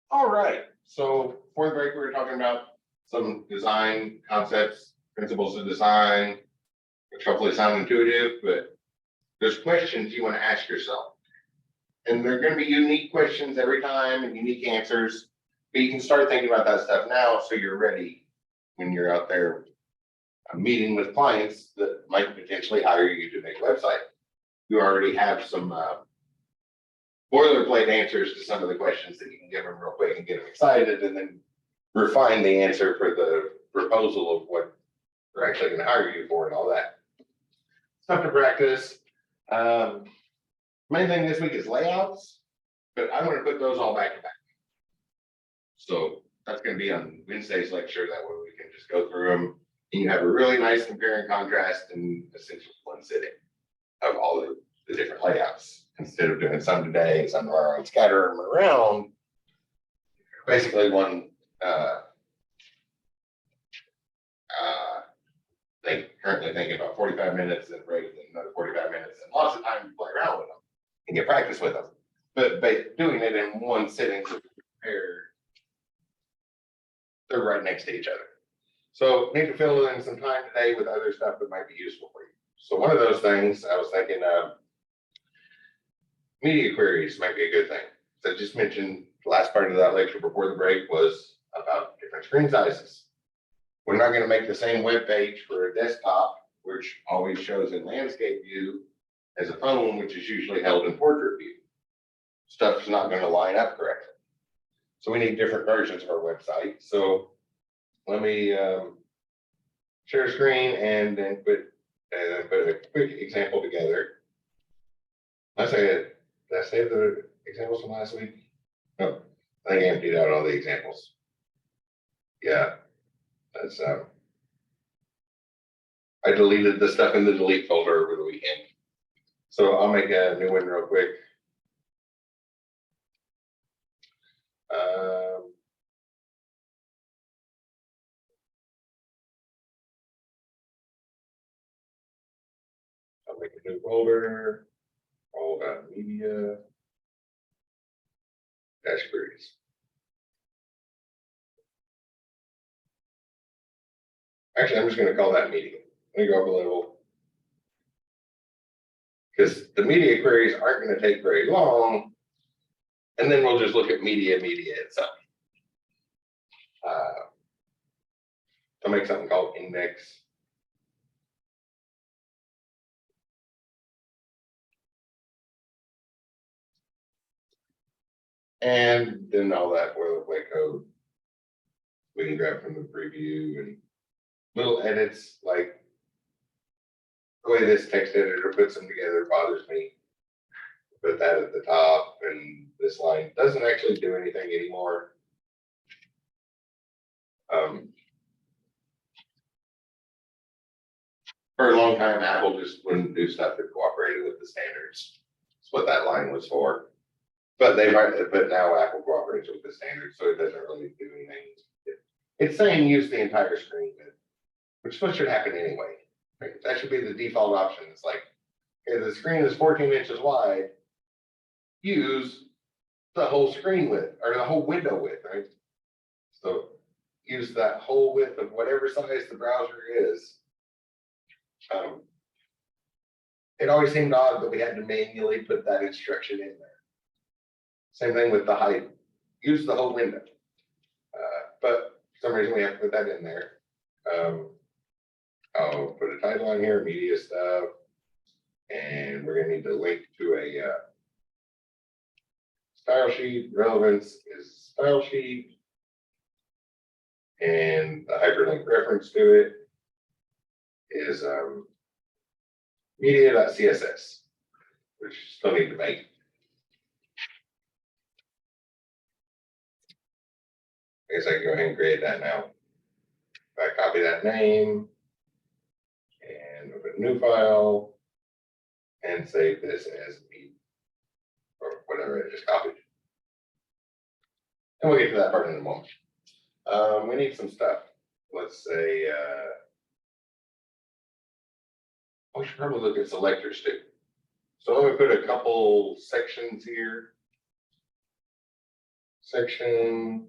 All right, so for the break, we were talking about some design concepts, principles of design, which hopefully sound intuitive, but there's questions you want to ask yourself. And they're going to be unique questions every time and unique answers, but you can start thinking about that stuff now so you're ready when you're out there meeting with clients that might potentially hire you to make a website. You already have some boilerplate answers to some of the questions that you can give them real quick and get them excited, and then refine the answer for the proposal of what they're actually going to hire you for and all that. Stuff to practice. Main thing this week is layouts, but I'm going to put those all back to back. So that's going to be on Wednesday's lecture. That way we can just go through them and you have a really nice compare and contrast in essentially one sitting of all the different layouts. Instead of doing some today and some tomorrow and scatter them around, basically one they currently thinking about 45 minutes and break another 45 minutes and lots of time to play around with them and get practice with them. But doing it in one sitting, they're right next to each other. So need to fill in some time today with other stuff that might be useful for you. So one of those things I was thinking media queries might be a good thing. So I just mentioned the last part of that lecture before the break was about different screen sizes. We're not going to make the same web page for a desktop, which always shows in landscape view, as a phone, which is usually held in portrait view. Stuff's not going to line up correctly. So we need different versions of our website. So let me share a screen and then put a quick example together. Did I save the examples from last week? No, I think I emptied out all the examples. Yeah, that's I deleted the stuff in the delete folder over the weekend. So I'll make a new one real quick. I'll make a new folder. All about media dash queries. Actually, I'm just going to call that media. Let me go up a level. Because the media queries aren't going to take very long. And then we'll just look at media itself. I'll make something called index. And then all that boilerplate code we can grab from the preview and little edits like the way this text editor puts them together bothers me. Put that at the top, and this line doesn't actually do anything anymore. For a long time, Apple just wouldn't do stuff that cooperated with the standards. That's what that line was for. But now Apple cooperates with the standards, so it doesn't really do anything. It's saying use the entire screen, which should happen anyway. Right? That should be the default option. It's like, okay, the screen is 14 inches wide. Use the whole screen width or the whole window width, right? So use that whole width of whatever size the browser is. It always seemed odd that we had to manually put that instruction in there. Same thing with the height. Use the whole window. But for some reason we have to put that in there. I'll put a title on here, media stuff, and we're going to need to link to a style sheet. Relevance is style sheet, and the hyperlink reference to it is media.css, which still need to make. I guess I can go ahead and create that now. If I copy that name and open a new file and save this as me or whatever I just copied. And we'll get to that part in a moment. We need some stuff. Let's say, we should probably look at selectors too. So let me put a couple sections here. section.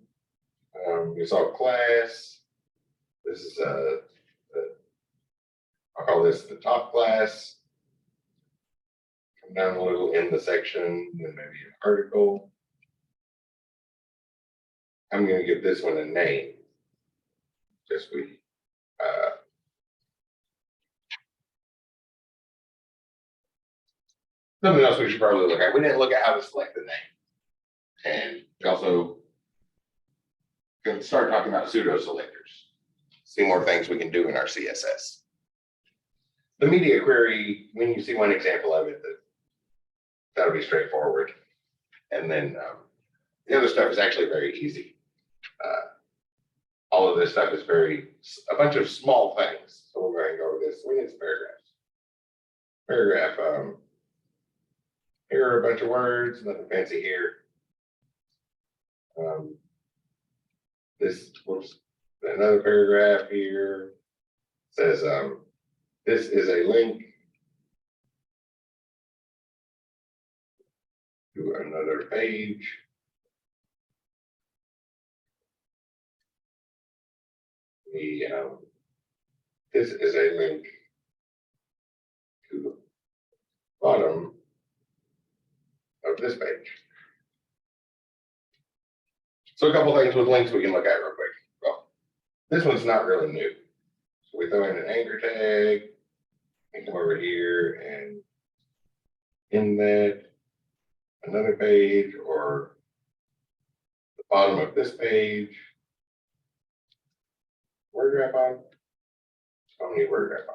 We saw class. This is I'll call this the top class. Come down a little in the section, then maybe an article. I'm going to give this one a name. Just something else we should probably look at. We didn't look at how to select the name. And we also can start talking about pseudo selectors. See more things we can do in our CSS. The media query, when you see one example of it, that'll be straightforward. And then the other stuff is actually very easy. All of this stuff is a bunch of small things. So we're going to go over this. We need some paragraphs. Paragraph, here are a bunch of words, nothing fancy here. This was another paragraph here. Says, this is a link to another page. This is a link to the bottom of this page. So a couple things with links we can look at real quick. Well, this one's not really new. So we throw in an anchor tag, and come over here and in that another page or the bottom of this page. Word graph on? How many word graph on?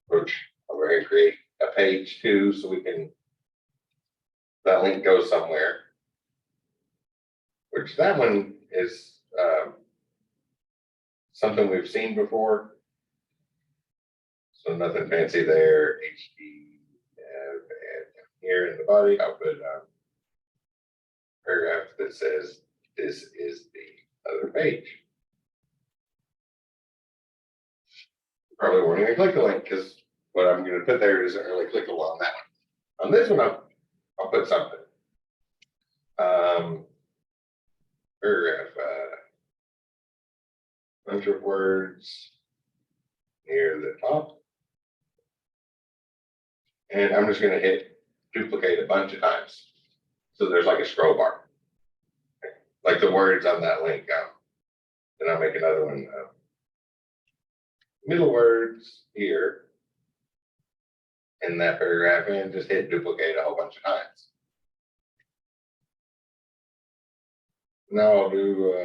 Which I'm going to create a page too, so that link goes somewhere. Which that one is something we've seen before. So nothing fancy there. SDEV, and here in the body, I'll put a paragraph that says this is the other page. Probably won't even click the link because what I'm going to put there isn't really clickable on that one. On this one, I'll put something. Paragraph, bunch of words near the top. And I'm just going to hit duplicate a bunch of times. So there's like a scroll bar. Like the words on that link. Then I'll make another one. Middle words here in that paragraph and just hit duplicate a whole bunch of times. Now I'll do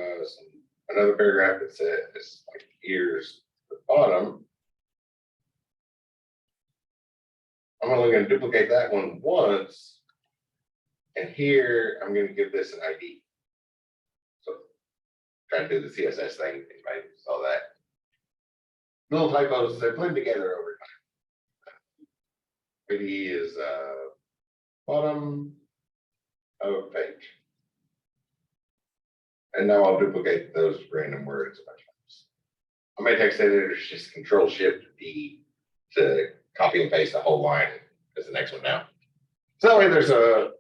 another paragraph that says like here's the bottom. I'm only going to duplicate that one once. And here I'm going to give this an ID. So trying to do the CSS thing, anybody saw that. Little typos, they blend together over time. ID is bottom of page. And now I'll duplicate those random words a bunch of times. On my text editor, it's just Control-Shift-D to copy and paste the whole line as the next one now. So that way there's a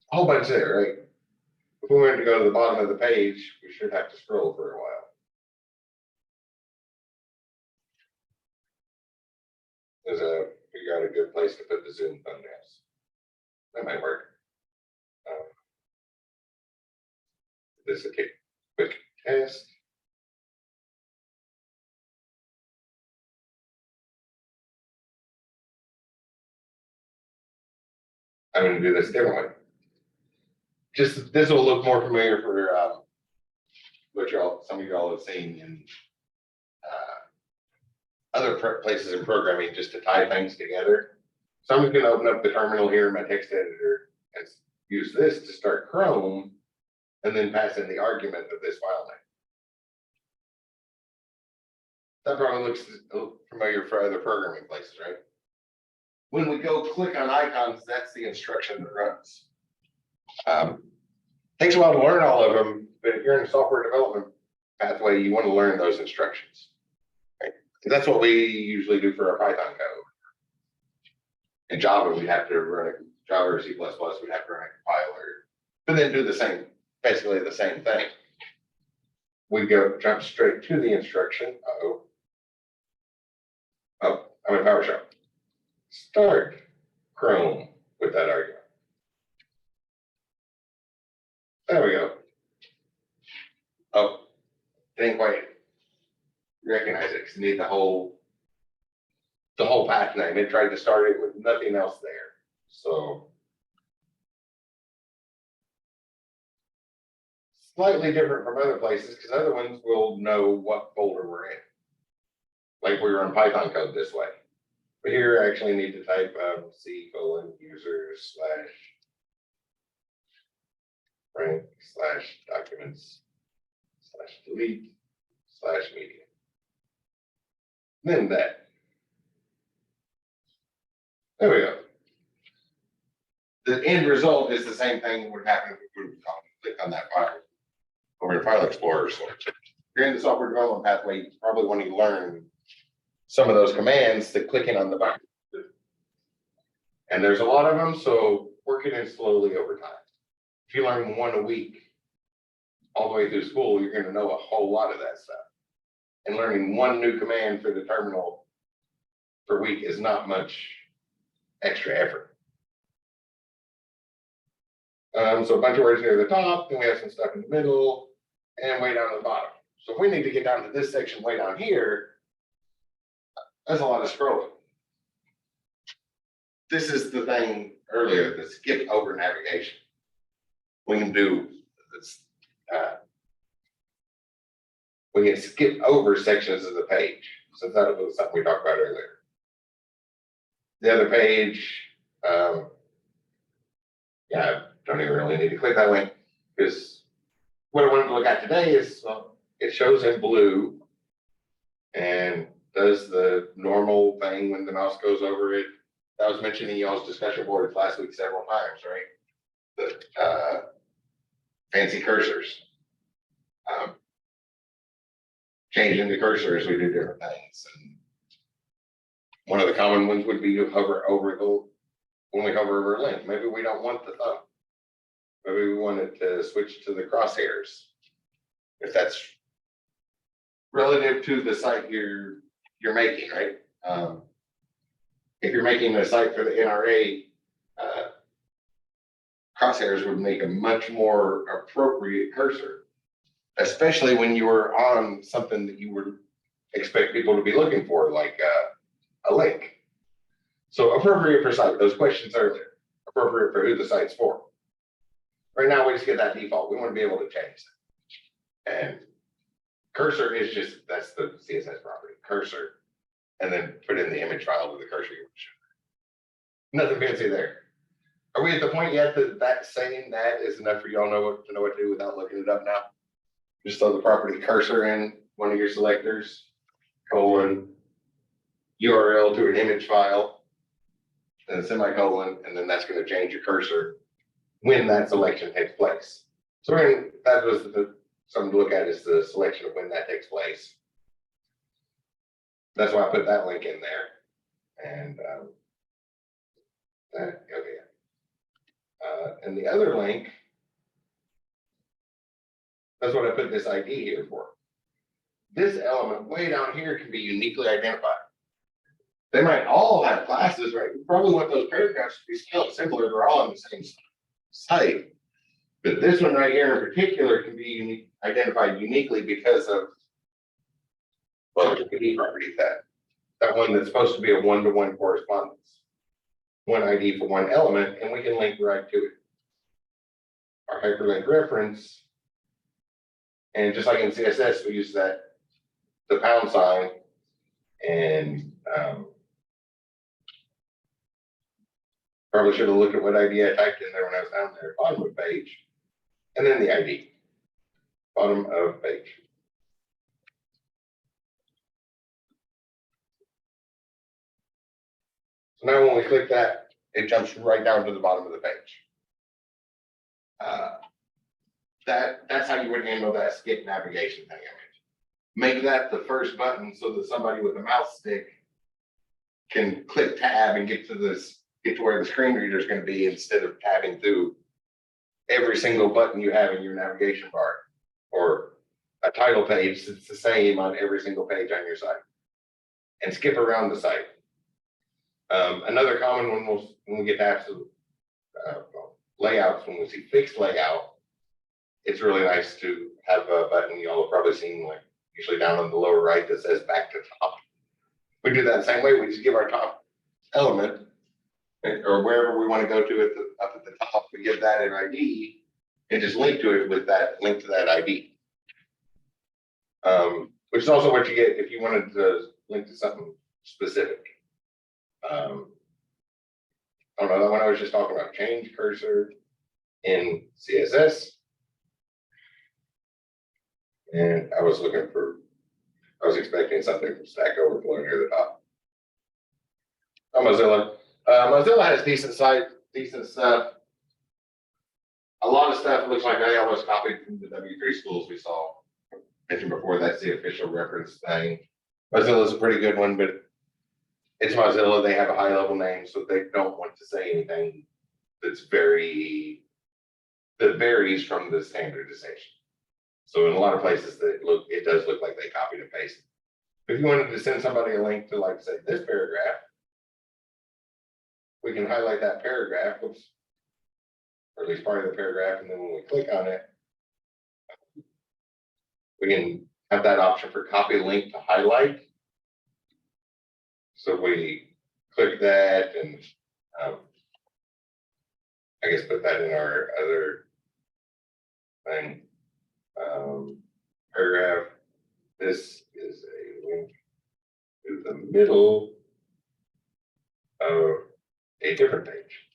whole bunch there, right? If we wanted to go to the bottom of the page, we should have to scroll for a while. Figure out a good place to put the zoom thumbnails. That might work. This is a quick test. I'm going to do this differently. Just this will look more familiar for what some of y'all have seen in other places in programming, just to tie things together. So I'm just going to open up the terminal here in my text editor and use this to start Chrome, and then pass in the argument of this file name. That probably looks familiar for other programming places, right? When we go click on icons, that's the instruction that runs. Takes a while to learn all of them, but if you're in a software development pathway, you want to learn those instructions. Right? That's what we usually do for our Python code. In Java, we'd have to run a Java or C++, we'd have to run a compiler, but then do the same, basically the same thing. We jump straight to the instruction. I'm in PowerShell. Start Chrome with that argument. There we go. Oh, didn't quite recognize it because you need the whole path name. It tried to start it with nothing else there. So slightly different from other places because other ones will know what folder we're in. Like we run Python code this way. But here I actually need to type C://rank/documents/delete/media. Then that. There we go. The end result is the same thing that would happen if we would click on that file over in File Explorer. So if you're in the software development pathway, you probably want to learn some of those commands to clicking on the button. And there's a lot of them, so work it in slowly over time. If you learn one a week all the way through school, you're going to know a whole lot of that stuff. And learning one new command for the terminal per week is not much extra effort. So a bunch of words near the top, then we have some stuff in the middle, and way down at the bottom. So if we need to get down to this section way down here, that's a lot of scrolling. This is the thing earlier, the skip over navigation. We can do this. We can skip over sections of the page. So that was something we talked about earlier. The other page, yeah, don't even really need to click that link because what I wanted to look at today is it shows in blue and does the normal thing when the mouse goes over it. That was mentioned in y'all's discussion boards last week several times, right? The fancy cursors. Changing the cursors, we do different things. And one of the common ones would be to hover over when we hover over a link. Maybe we don't want the thumb. Maybe we want it to switch to the crosshairs. If that's relative to the site you're making, right? If you're making a site for the NRA, crosshairs would make a much more appropriate cursor, especially when you were on something that you would expect people to be looking for, like a link. So appropriate for site, those questions earlier, appropriate for who the site's for. Right now, we just get that default. We want to be able to change that. And cursor is just, that's the CSS property, cursor, and then put in the image file with the cursor you want to show. Nothing fancy there. Are we at the point yet that saying that is enough for y'all to know what to do without looking it up now? Just throw the property cursor in one of your selectors, colon, URL to an image file, and a semicolon, and then that's going to change your cursor when that selection takes place. So that was something to look at, is the selection of when that takes place. That's why I put that link in there. And and the other link, that's what I put this ID here for. This element way down here can be uniquely identified. They might all have classes, right? You probably want those paragraphs to be scaled simpler. They're all on the same site. But this one right here in particular can be identified uniquely because of, well, the ID property, that one that's supposed to be a one-to-one correspondence. One ID for one element, and we can link right to it. Our hyperlink reference, and just like in CSS, we use the pound sign, and probably should have looked at what ID I typed in there when I was down there, bottom of page, and then the ID, bottom of page. So now when we click that, it jumps right down to the bottom of the page. that's how you would handle that skip navigation thing. Make that the first button so that somebody with a mouse stick can click tab and get to where the screen reader is going to be instead of tabbing through every single button you have in your navigation bar, or a title page that's the same on every single page on your site, and skip around the site. Another common one when we get to absolute layouts, when we see fixed layout, it's really nice to have a button you all have probably seen, like usually down on the lower right, that says back to top. We do that the same way. We just give our top element, or wherever we want to go to up at the top, we give that an ID and just link to it with that link to that ID. Which is also what you get if you wanted to link to something specific. I don't know, that one I was just talking about, change cursor in CSS. And I was expecting something from Stack Overflow near the top. Oh, Mozilla. Mozilla has decent stuff. A lot of stuff looks like I almost copied from the W3 schools we saw. Mentioned before, that's the official reference thing. Mozilla is a pretty good one, but it's Mozilla. They have a high level name, so they don't want to say anything that varies from the standardization. So in a lot of places it does look like they copied and pasted. If you wanted to send somebody a link to, like, say, this paragraph, we can highlight that paragraph, or at least part of the paragraph, and then when we click on it, we can have that option for copy link to highlight. So we click that and I guess put that in our other thing. Paragraph. This is a link to the middle of a different page.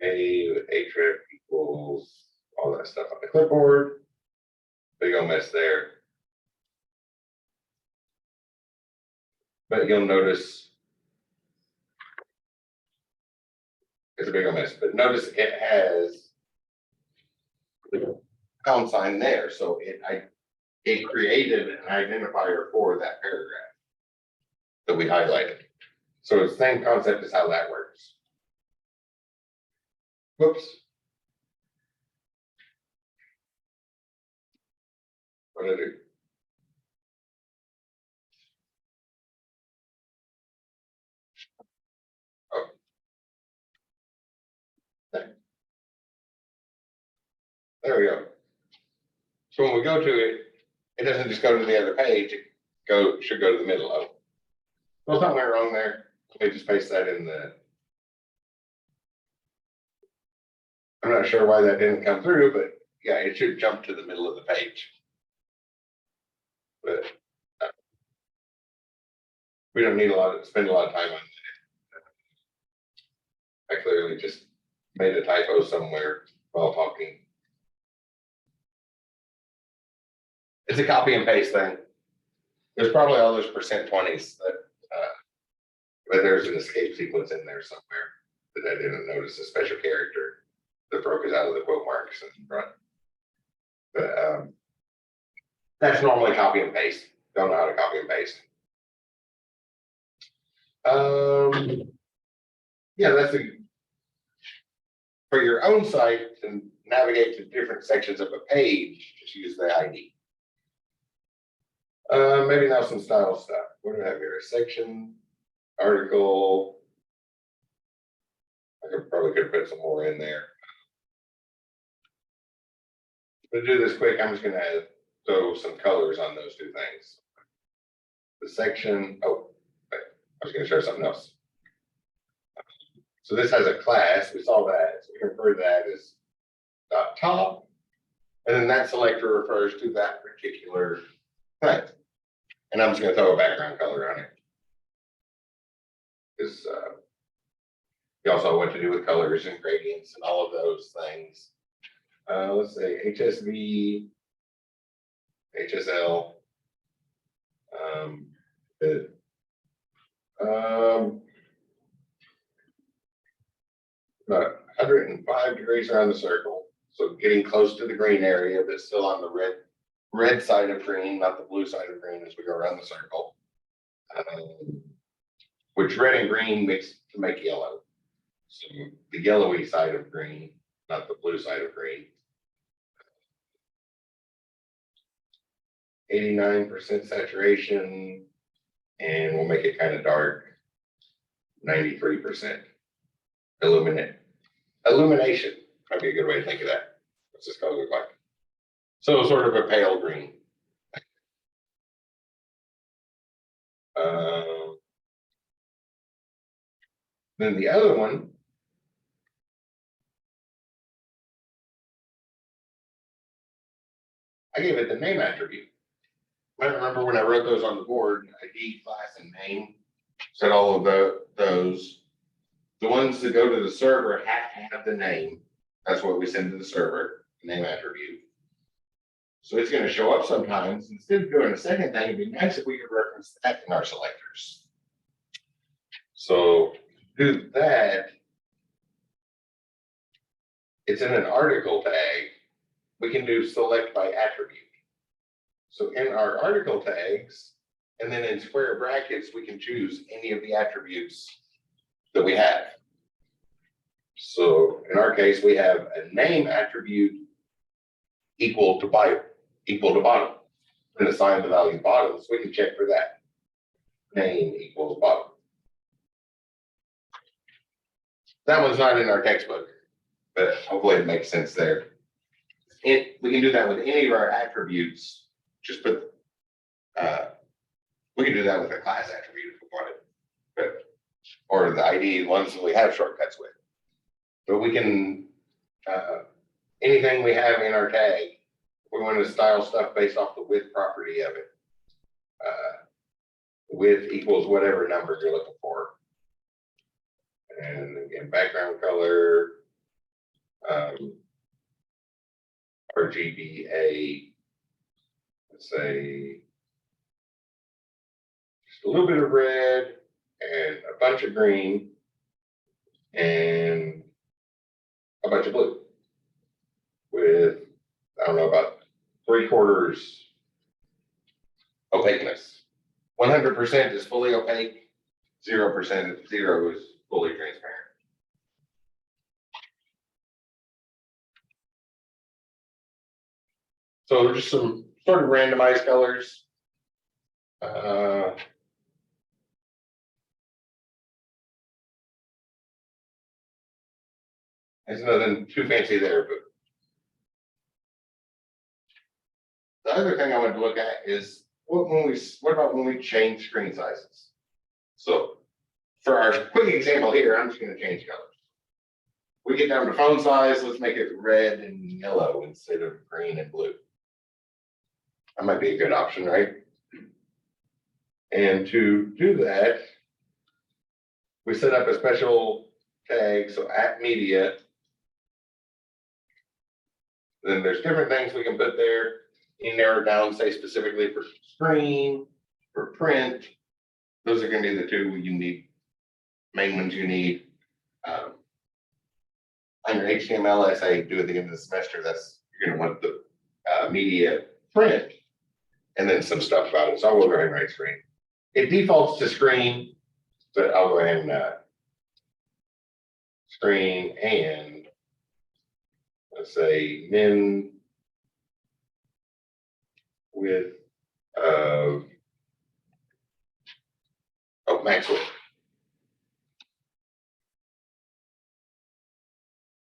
A with href equals all that stuff on the clipboard. Big old mess there. But you'll notice it's a big old mess. But notice it has the pound sign there, so it created an identifier for that paragraph that we highlighted. So it's the same concept as how that works. Whoops. What did I do? Oh. There we go. So when we go to it, it doesn't just go to the other page, it should go to the middle of it. Well, something went wrong there. Let me just paste that in the. I'm not sure why that didn't come through, but yeah, it should jump to the middle of the page. But we don't need spend a lot of time on it. I clearly just made a typo somewhere while talking. It's a copy and paste thing. There's probably all those %20s but there's an escape sequence in there somewhere that I didn't notice, a special character that broke us out of the quote marks in front. But that's normally copy and paste. Don't know how to copy and paste. Yeah, that's for your own site to navigate to different sections of a page, just use the ID. Maybe now some style stuff. What do I have here? A section, article. I probably could have put some more in there. To do this quick, I'm just going to throw some colors on those two things. The section, I was going to show something else. So this has a class, we saw that, so we can refer to that as .top, and then that selector refers to that particular thing. And I'm just going to throw a background color on it. Because we also know what to do with colors and gradients and all of those things. Let's say HSV, HSL. About 105 degrees around the circle. So getting close to the green area, but still on the red side of green, not the blue side of green as we go around the circle. Which red and green mix to make yellow. So the yellowy side of green, not the blue side of green. 89% saturation, and we'll make it kind of dark. 93% illumination might be a good way to think of that. What's this color look like? So sort of a pale green. Then the other one, I gave it the name attribute. I remember when I wrote those on the board, ID, class, and name, said all of those. The ones that go to the server have to have the name. That's what we send to the server, the name attribute. So it's going to show up sometimes. Instead of doing a second thing, it'd be nice if we could reference that in our selectors. So do that. It's in an article tag. We can do select by attribute. So in our article tags, and then in square brackets, we can choose any of the attributes that we have. So in our case, we have a name attribute equal to bottom, and assign the value bottom, so we can check for that. Name equals bottom. That one's not in our textbook, but hopefully it makes sense there. We can do that with any of our attributes. Just put, we can do that with a class attribute if we wanted, but, or the ID ones that we have shortcuts with. But we can, anything we have in our tag, we want to style stuff based off the width property of it. Width equals whatever number you're looking for. And again, background color, RGBA, let's say just a little bit of red and a bunch of green and a bunch of blue with, I don't know, about 3/4 opaqueness. 100% is fully opaque, 0% is fully transparent. So just some sort of randomized colors. There's nothing too fancy there, but the other thing I wanted to look at is what about when we change screen sizes? So for our quick example here, I'm just going to change colors. We get down to phone size, let's make it red and yellow instead of green and blue. That might be a good option, right? And to do that, we set up a special tag, so at media. Then there's different things we can put there. You narrow down, say specifically for screen, for print. Those are going to be the two you need, main ones you need. On your HTML essay due at the end of the semester, that's you're going to want the media print and then some stuff about it. So I will go ahead and write screen. It defaults to screen, but I'll go ahead and screen and let's say min width of max width.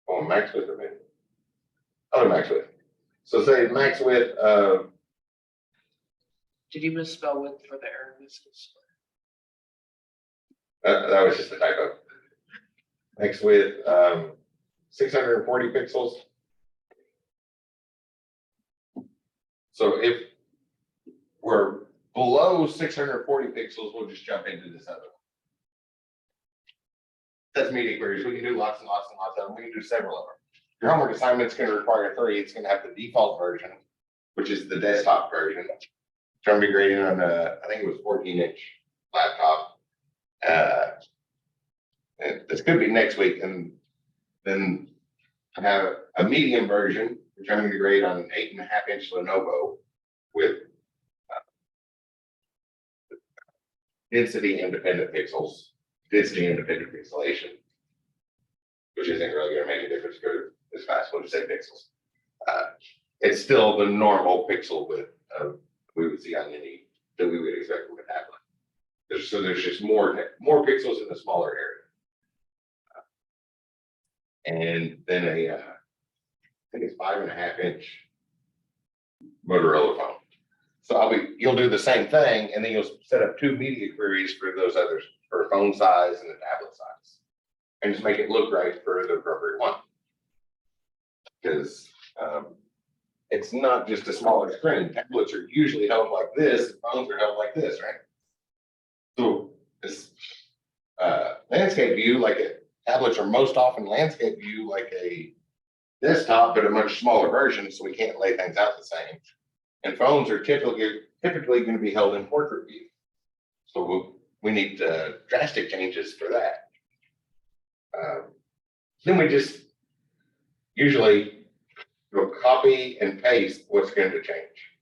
Oh, max width of min. Other max width. So say max width of. Did you misspell width for the error messages? That was just a typo. Max width 640 pixels. So if we're below 640 pixels, we'll just jump into this other one. That's media queries. We can do lots and lots and lots of them. We can do several of them. Your homework assignment's going to require 3. It's going to have the default version, which is the desktop version. Which I'm grading on I think it was 14-inch laptop. And this could be next week, and then I have a medium version, which I'm going to grade on an 8.5-inch Lenovo with density independent pixels, density independent pixelation, which isn't really going to make a difference because it's fast when you say pixels. It's still the normal pixel width we would see on any that we would expect from a tablet. There's just more pixels in a smaller area, and then I think it's 5.5-inch Motorola phone. So you'll do the same thing, and then you'll set up 2 media queries for those others, for phone size and the tablet size, and just make it look right for the appropriate one. Because it's not just a smaller screen. Tablets are usually held like this, and phones are held like this, right? So this landscape view, tablets are most often landscape view like a desktop, but a much smaller version, so we can't lay things out the same. And phones are typically going to be held in portrait view. So we need drastic changes for that. Then we just usually go copy and paste what's going to change.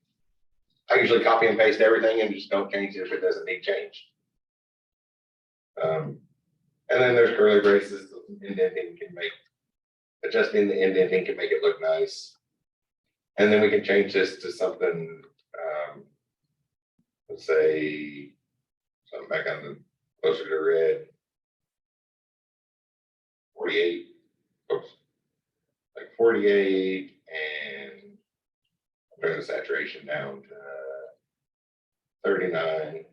I usually copy and paste everything and just don't change it if it doesn't need change. And then there's curly braces. Indenting adjusting the indenting can make it look nice. And then we can change this to something, let's say, something back on the closer to red, 48, oops, like 48, and turn the saturation down to 39.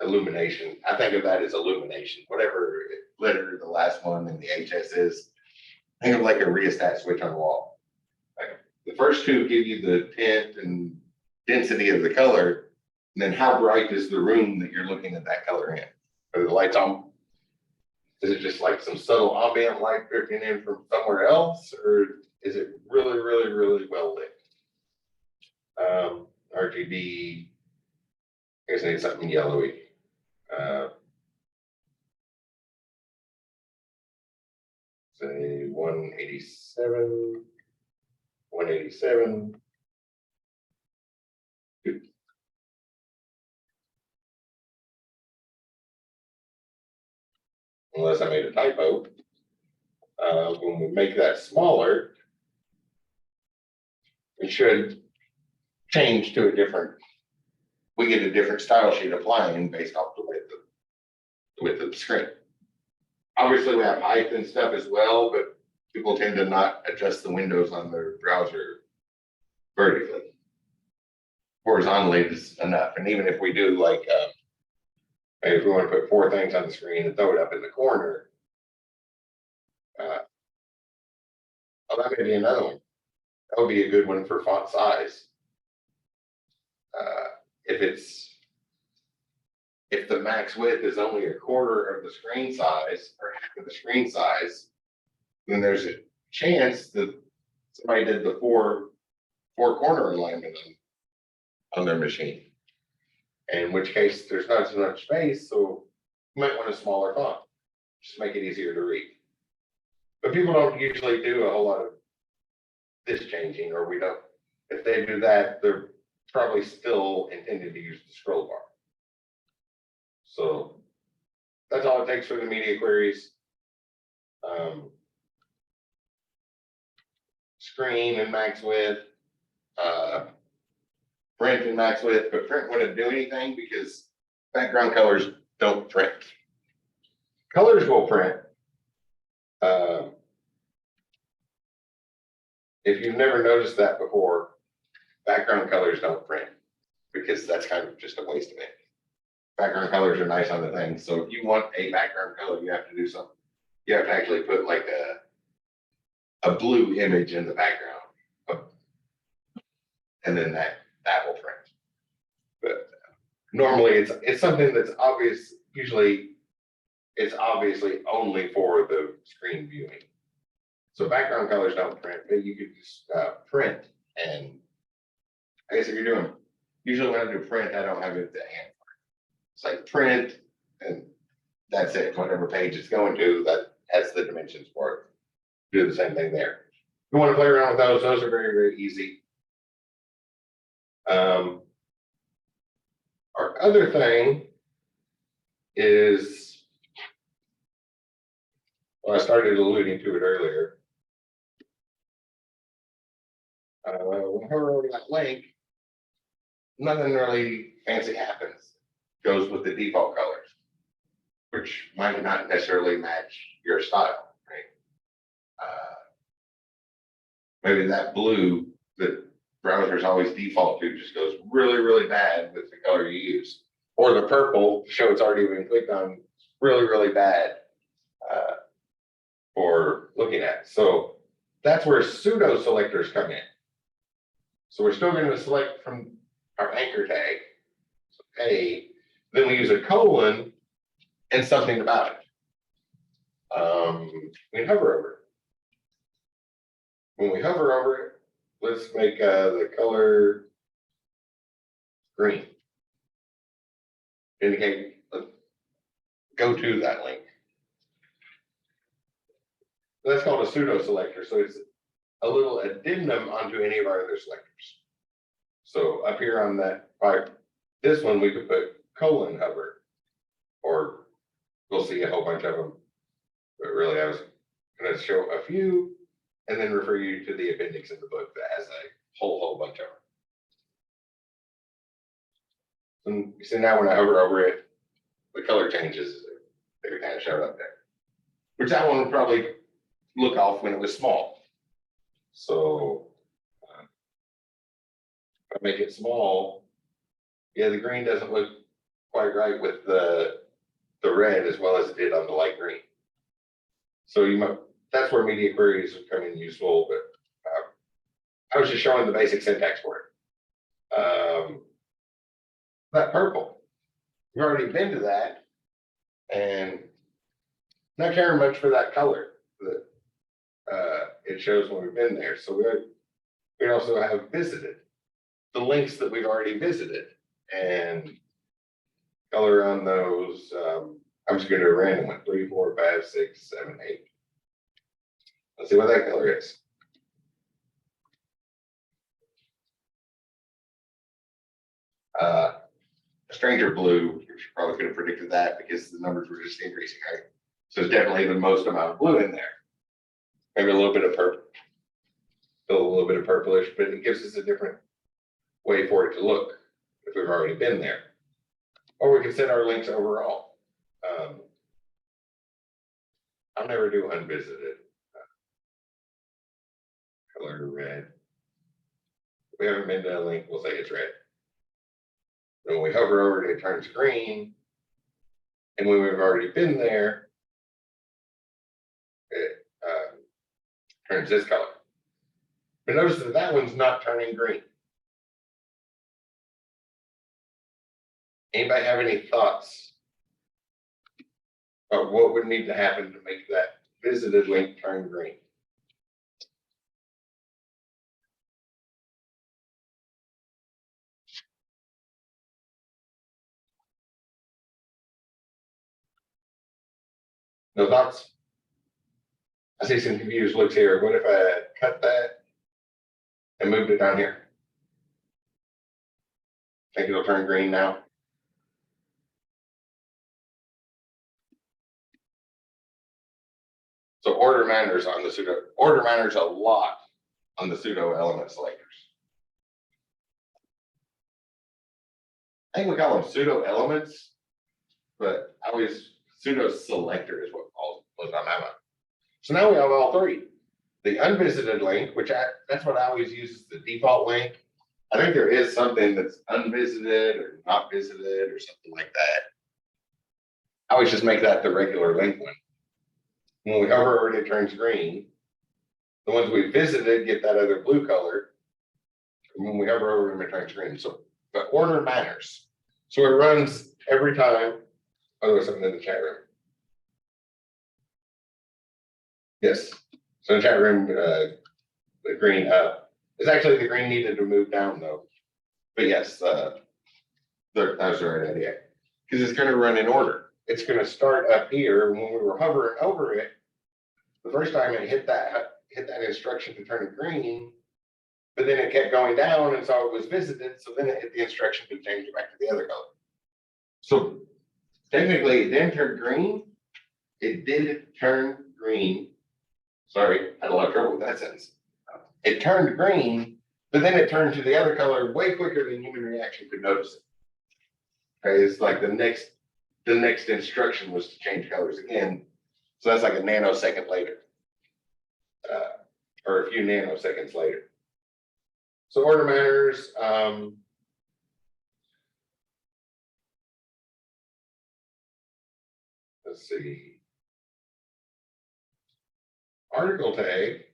Illumination, I think of that as illumination, whatever letter the last one in the HS is. Think of like a rheostat switch on the wall. Like the first two give you the tint and density of the color, and then how bright is the room that you're looking at that color in? Are the lights on? Is it just like some subtle ambient light drifting in from somewhere else, or is it really, really, really well lit? RGB, I guess I need something yellowy. Say 187, 187. Unless I made a typo. When we make that smaller, we should change to a different, we get a different style sheet applying based off the width of the screen. Obviously, we have height and stuff as well, but people tend to not adjust the windows on their browser vertically. Horizontally is enough. And even if we do maybe if we want to put 4 things on the screen and throw it up in the corner, that may be another one. That would be a good one for font size. If the max width is only a quarter of the screen size or half of the screen size, then there's a chance that somebody did the four corner alignment on their machine. In which case there's not as much space, so you might want a smaller font. Just make it easier to read. But people don't usually do a whole lot of this changing, or we don't. If they do that, they're probably still intended to use the scroll bar. So that's all it takes for the media queries. Screen and max width, print and max width, but print wouldn't do anything because background colors don't print. Colors will print. If you've never noticed that before, background colors don't print because that's kind of just a waste of ink. Background colors are nice on the thing. So if you want a background color, you have to do something. You have to actually put like a blue image in the background, and then that will print. But normally it's something that's obvious. Usually it's obviously only for the screen viewing. So background colors don't print, but you could just print. And I guess if you're doing, usually when I do print, I don't have it at the hand. say print, and that's it. Whatever page it's going to, that has the dimensions for it. Do the same thing there. If you want to play around with those are very, very easy. Our other thing is, well, I started alluding to it earlier. When I hover over that link, nothing really fancy happens. Goes with the default colors, which might not necessarily match your style, right? Maybe that blue that browsers always default to just goes really, really bad with the color you use. Or the purple, to show it's already been clicked on, really, really bad for looking at. So that's where pseudo selectors come in. So we're still going to select from our anchor tag, so A, then we use a colon and something about it. We can hover over it. When we hover over it, let's make the color green. Indicate, go to that link. That's called a pseudo selector. So it's a little addendum onto any of our other selectors. So up here on that pipe, this one we could put colon hover, or we'll see a whole bunch of them. But really, I was going to show a few and then refer you to the appendix in the book that has a whole bunch of them. So now when I hover over it, the color changes. They kind of showed up there. Which that one would probably look off when it was small. So if I make it small, yeah, the green doesn't look quite right with the red as well as it did on the light green. So you might, that's where media queries would come in useful, but I was just showing the basic syntax for it. That purple, we've already been to that and not caring much for that color that it shows when we've been there. So we also have visited the links that we've already visited and color on those. I'm just going to do a random one, 3, 4, 5, 6, 7, 8. Let's see what that color is. A stranger blue, you probably could have predicted that because the numbers were just increasing, right? So it's definitely the most amount of blue in there. Maybe a little bit of purple, still a little bit of purplish, but it gives us a different way for it to look if we've already been there. Or we can set our links overall. I'll never do unvisited. Color red. If we haven't been to a link, we'll say it's red. And when we hover over it, it turns green. And when we've already been there, it turns this color. But notice that that one's not turning green. Anybody have any thoughts about what would need to happen to make that visited link turn green? No thoughts? I see some confused looks here. What if I cut that and moved it down here? Think it'll turn green now? So order matters on the pseudo, order matters a lot on the pseudo element selectors. I think we call them pseudo elements, but I always pseudo selector is what was on my mind. So now we have all three. The unvisited link, which that's what I always use as the default link. I think there is something that's unvisited or not visited or something like that. I always just make that the regular link one. When we hover over it, it turns green. The ones we visited get that other blue color. And when we hover over them, it turns green. So the order matters. So it runs every time. Oh, there was something in the chat room. Yes. So in the chat room, the green up. It's actually the green needed to move down though. But yes, that was the right idea. because it's gonna run in order. It's gonna start up here, and when we were hovering over it, the first time it hit that instruction to turn it green, but then it kept going down, and so it was visited, so then it hit the instruction to change it back to the other color. So technically, it then turned green. It did turn green. Sorry, had a lot of trouble with that sentence. It turned green, but then it turned to the other color way quicker than human reaction could notice it. Okay, it's like the next instruction was to change colors again. So that's like a nanosecond later, or a few nanoseconds later. So order manners, let's see. Article tag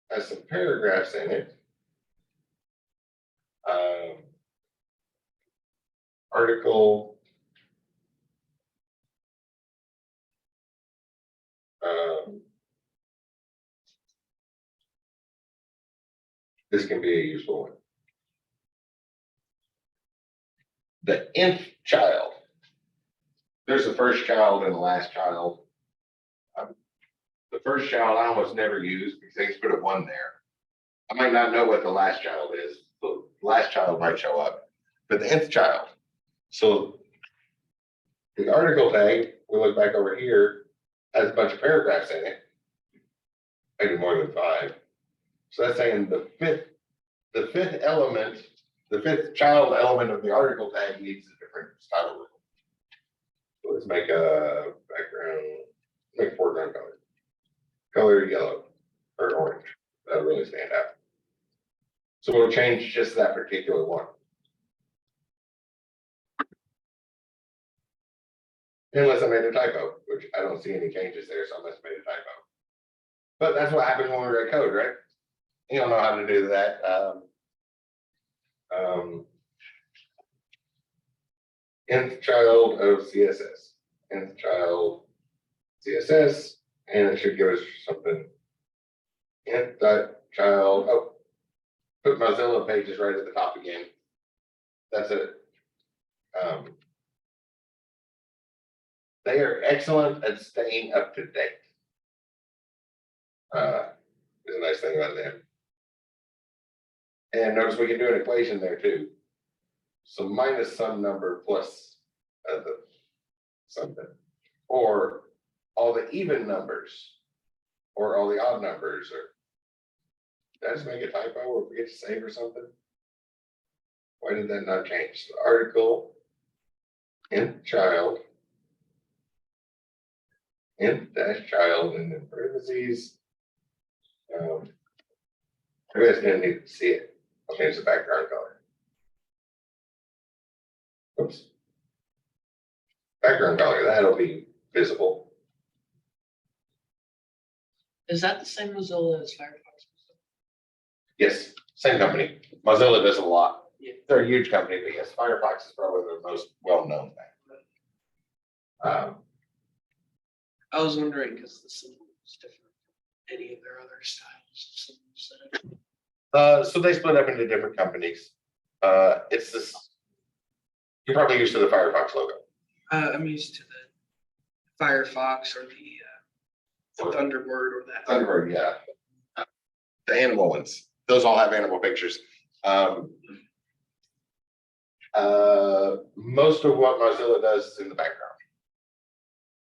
has some paragraphs in it. Article this can be a useful one. The nth child. There's the first child and the last child. The first child I almost never use because they just put a 1 there. I might not know what the last child is. The last child might show up, but the nth child. So the article tag, we look back over here, has a bunch of paragraphs in it, maybe more than 5. So that's saying the fifth element, the fifth child element of the article tag needs a different style rule. So let's make a background, make foreground color. Color yellow or orange. That'll really stand out. So we'll change just that particular one. Unless I made a typo, which I don't see any changes there, so I must have made a typo. But that's what happens when we write code, right? You don't know how to do that. Nth child of CSS. Nth child CSS, and it should give us something. Nth child, oh, put Mozilla pages right at the top again. That's it. They are excellent at staying up to date. Is a nice thing about them. And notice we can do an equation there too. So minus some number plus the something, or all the even numbers, or all the odd numbers, or did I just make a typo or forget to save or something? Why did that not change? The article, nth child, nth dash child, and then parentheses. You guys didn't need to see it. I'll change the background color. Oops. Background color, that'll be visible. Is that the same Mozilla as Firefox? Yes, same company. Mozilla does a lot. Yeah. They're a huge company, but yes, Firefox is probably the most well-known thing. I was wondering because the symbol is different from any of their other styles. So they split up into different companies. It's this, you're probably used to the Firefox logo. I'm used to the Firefox or the Thunderbird or that. Thunderbird, yeah. The animal ones, those all have animal pictures. Most of what Mozilla does is in the background.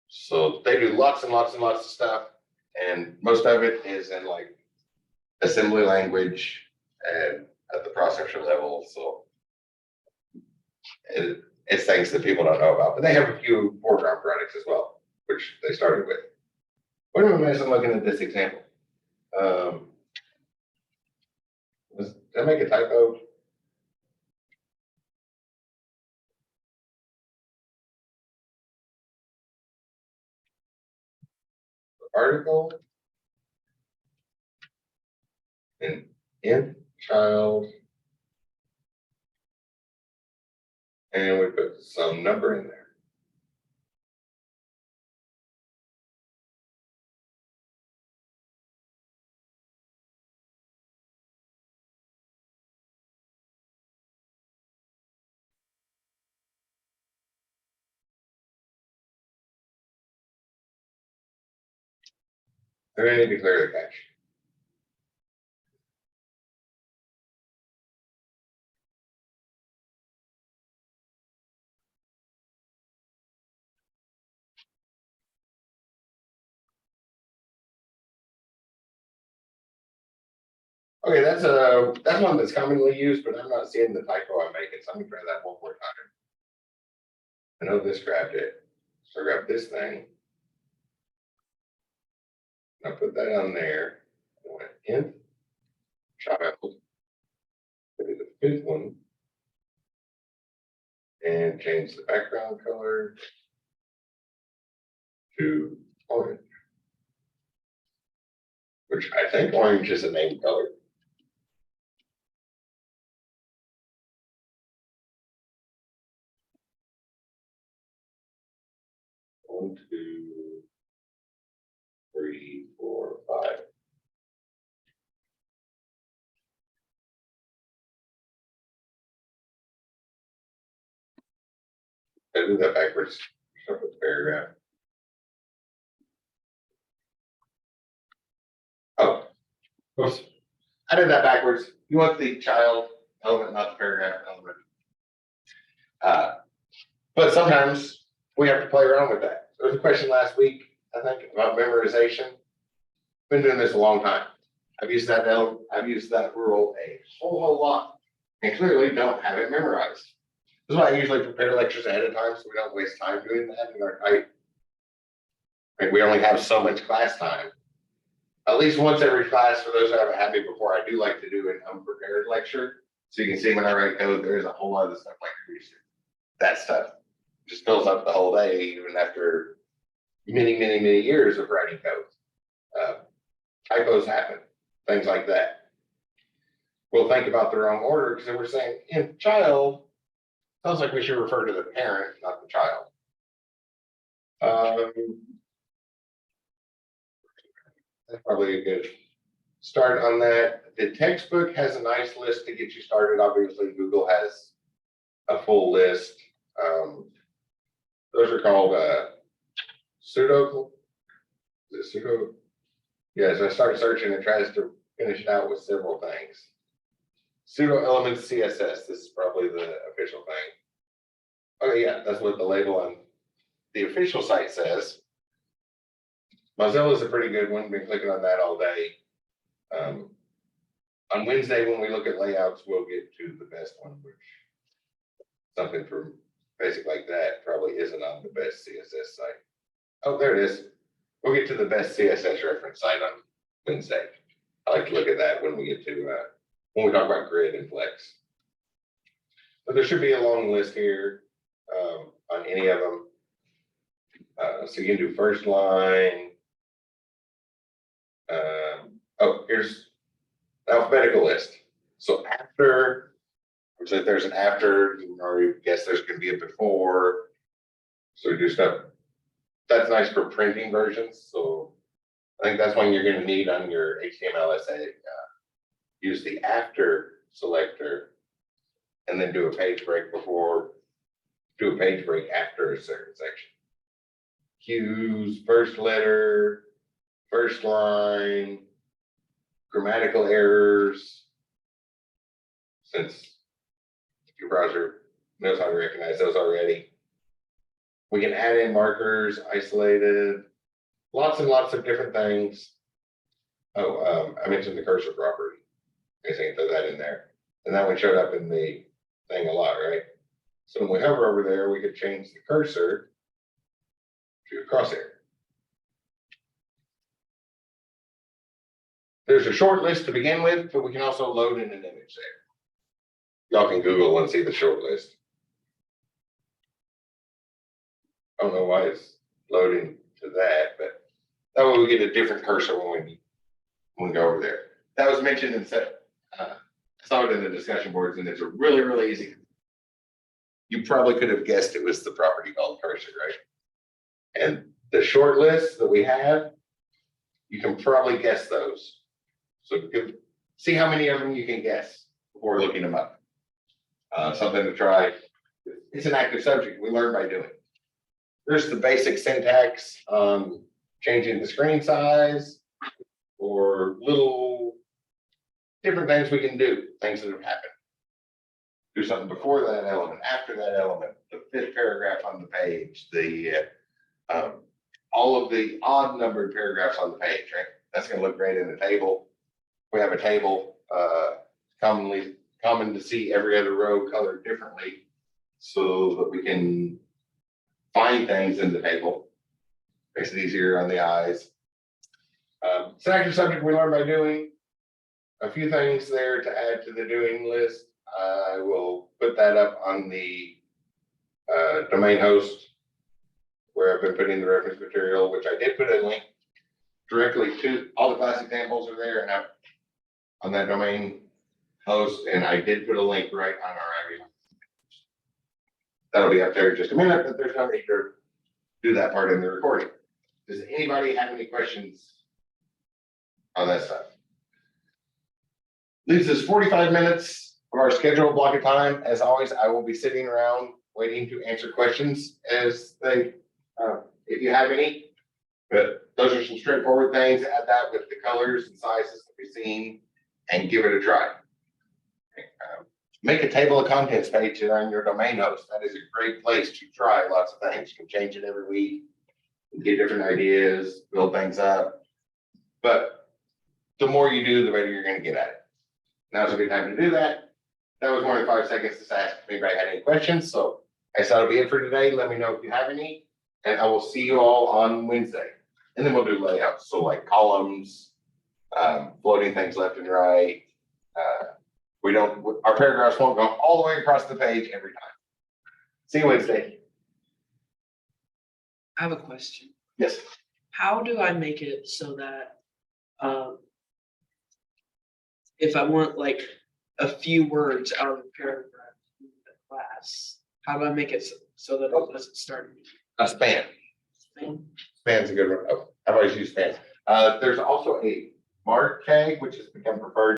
So they do lots and lots and lots of stuff, and most of it is in like assembly language and at the processor level. So it's things that people don't know about, but they have a few foreground products as well, which they started with. Wait a minute, I'm looking at this example. Did I make a typo? Article and nth child, and we put some number in there. They're going to declare the cache. Okay, that's one that's commonly used, but I'm not seeing the typo I'm making, so I'm gonna try that one more time. I know this grabbed it, so I grab this thing. I put that on there. I went in, child. Put it the fifth one. And change the background color to orange. Which I think orange is a name color. One, two, three, four, five. I do that backwards. Start with the paragraph. Oh, oops. I did that backwards. You want the child element, not the paragraph element. But sometimes we have to play around with that. There was a question last week, I think, about memorization. Been doing this a long time. I've used that rule a whole lot, and clearly don't have it memorized. This is why I usually prepare lectures ahead of time, so we don't waste time doing that in our type. Like we only have so much class time. At least once every class, for those who haven't had me before, I do like to do an unprepared lecture. So you can see when I write code, there's a whole lot of stuff like you're used to. That stuff just fills up the whole day, even after many years of writing code. Typos happen, things like that. We'll think about the wrong order because we're saying in child, sounds like we should refer to the parent, not the child. That's probably a good start on that. The textbook has a nice list to get you started. Obviously, Google has a full list. Those are called pseudo. Yeah, so I started searching and tries to finish it out with several things. Pseudo elements CSS. This is probably the official thing. Okay, yeah, that's what the label on the official site says. Mozilla is a pretty good one. Been clicking on that all day. On Wednesday, when we look at layouts, we'll get to the best one, which something from basic like that probably isn't on the best CSS site. Oh, there it is. We'll get to the best CSS reference site on Wednesday. I like to look at that when we get to when we talk about grid and flex. But there should be a long list here on any of them. So you can do first line. Oh, here's the alphabetical list. So after, which if there's an after, or you guess there's going to be a before. So we do stuff. That's nice for printing versions. So I think that's one you're going to need on your HTML essay. Use the after selector and then do a page break before, do a page break after a certain section. Cues, first letter, first line, grammatical errors. Since your browser knows how to recognize those already. We can add in markers, isolated, lots and lots of different things. Oh, I mentioned the cursor property. I guess I can throw that in there. And that one showed up in the thing a lot, right? So when we hover over there, we could change the cursor to a crosshair. There's a short list to begin with, but we can also load in an image there. Y'all can Google and see the short list. I don't know why it's loading to that, but that way we get a different cursor when we go over there. That was mentioned in I saw it in the discussion boards, and it's a really easy. You probably could have guessed it was the property called cursor, right? And the short list that we have, you can probably guess those. So see how many of them you can guess before looking them up. Something to try. It's an active subject. We learn by doing. There's the basic syntax on changing the screen size. or little different things we can do, things that have happened. Do something before that element, after that element, the fifth paragraph on the page, all of the odd numbered paragraphs on the page, right? That's gonna look great in the table. We have a table, common to see every other row colored differently so that we can find things in the table. Makes it easier on the eyes. Second subject we learn by doing. A few things there to add to the doing list. I will put that up on the domain host where I've been putting the reference material, which I did put a link directly to. All the class examples are there and I'm on that domain host, and I did put a link right on our IB. That'll be up there in just a minute, but there's no need to do that part in the recording. Does anybody have any questions on that stuff? Leaves us 45 minutes of our scheduled block of time. As always, I will be sitting around waiting to answer questions as they, if you have any. But those are some straightforward things. Add that with the colors and sizes that we've seen and give it a try. Make a table of contents page on your domain host. That is a great place to try lots of things. You can change it every week, get different ideas, build things up. But the more you do, the better you're going to get at it. Now's a good time to do that. That was more than 5 seconds to ask if anybody had any questions. So I guess that'll be it for today. Let me know if you have any, and I will see you all on Wednesday. And then we'll do layouts. So like columns, floating things left and right. Our paragraphs won't go all the way across the page every time. See you Wednesday. I have a question. Yes. How do I make it so that, if I want like a few words out of the paragraph in the class, how do I make it so that it doesn't start? A span. Span's a good one. Oh, I've always used spans. There's also a mark tag, which has become preferred.